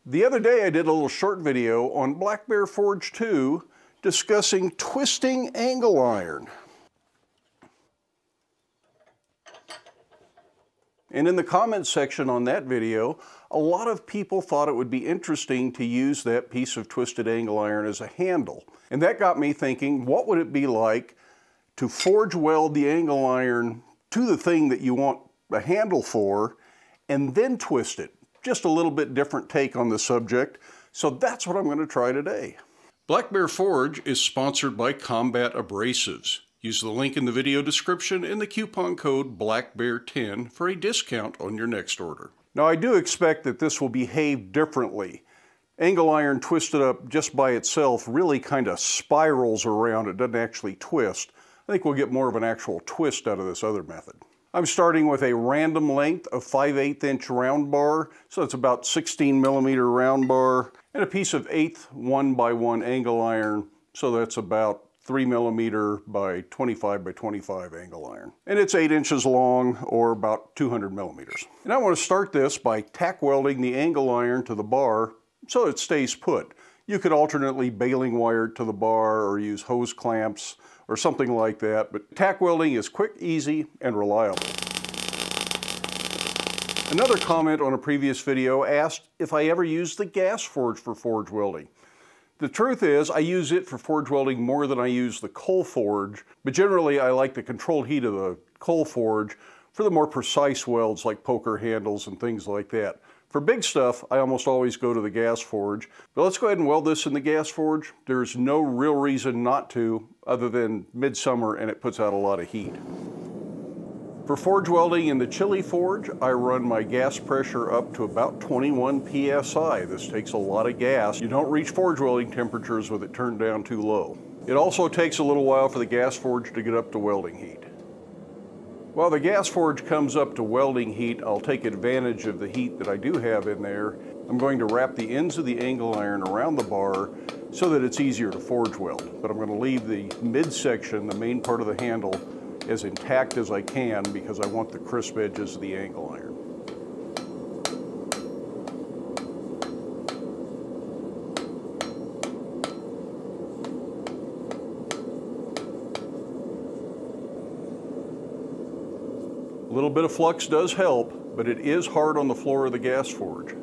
The other day I did a little short video on Black Bear Forge 2 discussing twisting angle iron. And in the comments section on that video, a lot of people thought it would be interesting to use that piece of twisted angle iron as a handle. And that got me thinking, what would it be like to forge weld the angle iron to the thing that you want a handle for, and then twist it? Just a little bit different take on the subject, so that's what I'm going to try today. Black Bear Forge is sponsored by Combat Abrasives. Use the link in the video description and the coupon code BLACKBEAR10 for a discount on your next order. Now I do expect that this will behave differently. Angle iron twisted up just by itself really kind of spirals around. It doesn't actually twist. I think we'll get more of an actual twist out of this other method. I'm starting with a random length of 5/8 inch round bar, so it's about 16 millimeter round bar, and a piece of 1/8 1x1 angle iron, so that's about 3 millimeter by 25 by 25 angle iron. And it's 8 inches long, or about 200 millimeters. And I want to start this by tack welding the angle iron to the bar so it stays put. You could alternately baling wire it to the bar or use hose clamps or something like that, but tack welding is quick, easy, and reliable. Another comment on a previous video asked if I ever used the gas forge for forge welding. The truth is, I use it for forge welding more than I use the coal forge, but generally I like the controlled heat of the coal forge for the more precise welds like poker handles and things like that. For big stuff, I almost always go to the gas forge, but let's go ahead and weld this in the gas forge. There's no real reason not to, other than midsummer and it puts out a lot of heat. For forge welding in the chili forge, I run my gas pressure up to about 21 psi. This takes a lot of gas. You don't reach forge welding temperatures with it turned down too low. It also takes a little while for the gas forge to get up to welding heat. While the gas forge comes up to welding heat, I'll take advantage of the heat that I do have in there. I'm going to wrap the ends of the angle iron around the bar so that it's easier to forge weld. But I'm going to leave the midsection, the main part of the handle, as intact as I can because I want the crisp edges of the angle iron. A little bit of flux does help, but it is hard on the floor of the gas forge.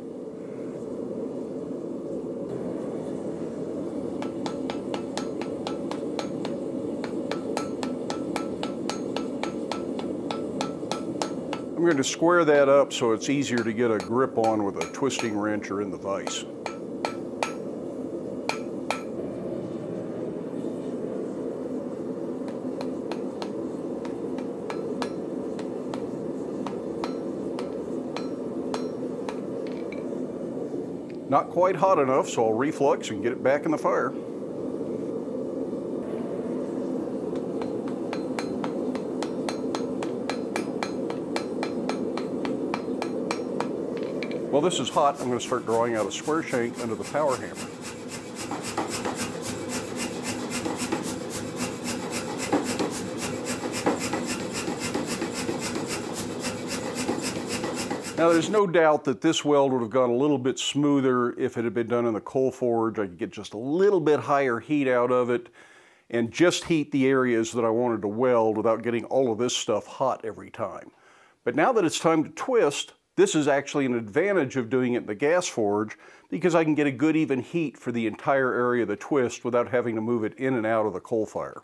I'm going to square that up so it's easier to get a grip on with a twisting wrench or in the vise. Not quite hot enough, so I'll reflux and get it back in the fire. While this is hot, I'm going to start drawing out a square shank under the power hammer. Now there's no doubt that this weld would have gone a little bit smoother if it had been done in the coal forge. I could get just a little bit higher heat out of it and just heat the areas that I wanted to weld without getting all of this stuff hot every time. But now that it's time to twist, this is actually an advantage of doing it in the gas forge because I can get a good even heat for the entire area of the twist without having to move it in and out of the coal fire.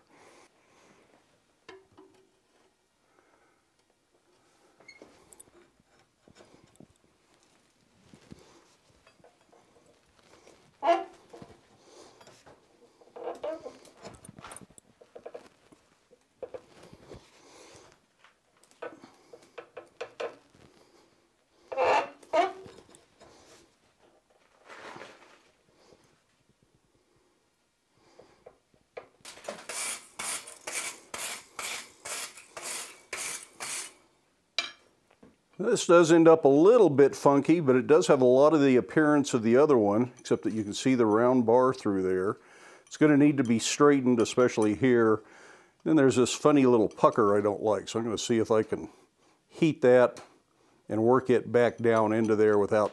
This does end up a little bit funky, but it does have a lot of the appearance of the other one, except that you can see the round bar through there. It's going to need to be straightened, especially here. Then there's this funny little pucker I don't like, so I'm going to see if I can heat that and work it back down into there without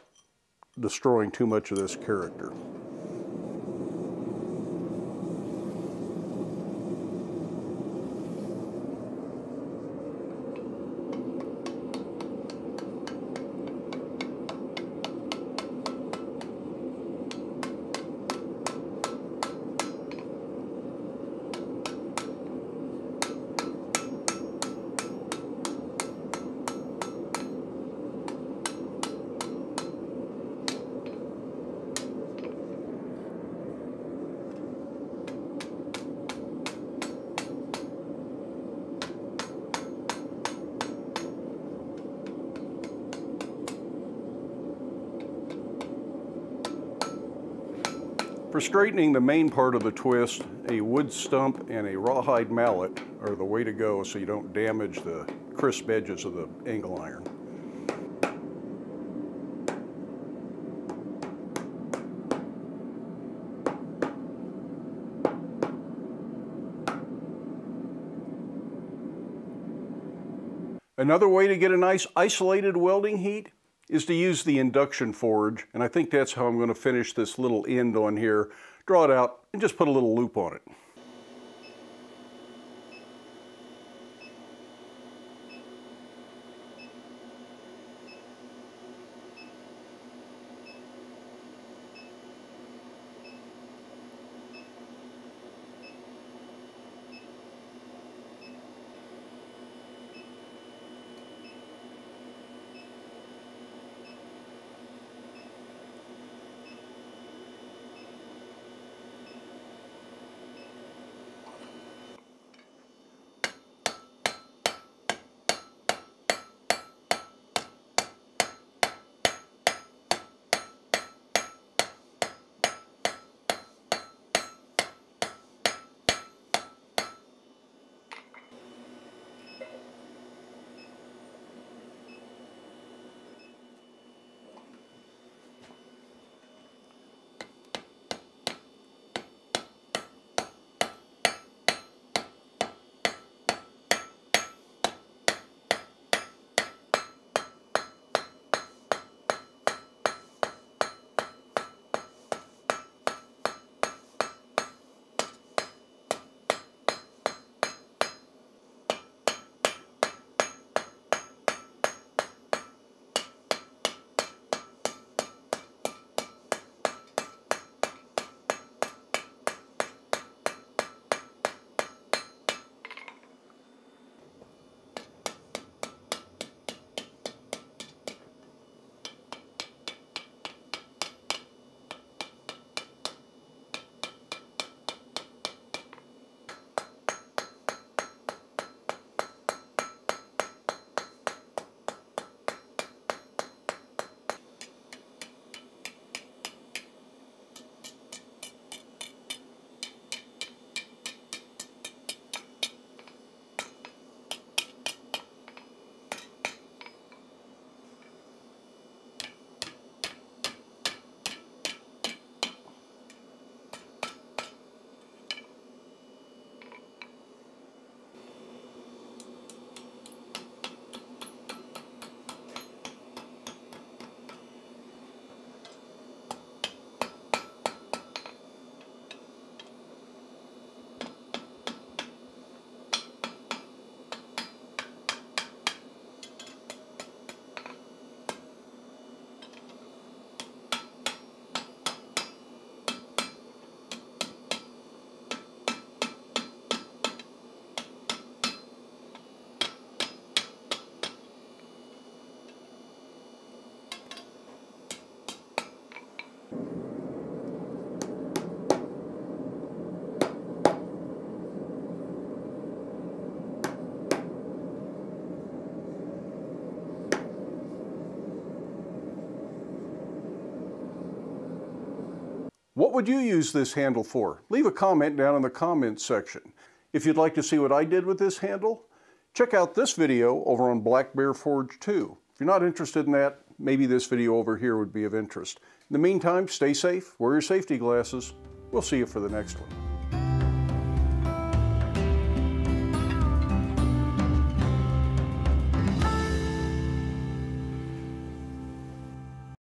destroying too much of this character. For straightening the main part of the twist, a wood stump and a rawhide mallet are the way to go so you don't damage the crisp edges of the angle iron. Another way to get a nice isolated welding heat is to use the induction forge, and I think that's how I'm going to finish this little end on here. Draw it out and just put a little loop on it. What would you use this handle for? Leave a comment down in the comments section. If you'd like to see what I did with this handle, check out this video over on Black Bear Forge 2. If you're not interested in that, maybe this video over here would be of interest. In the meantime, stay safe, wear your safety glasses. We'll see you for the next one.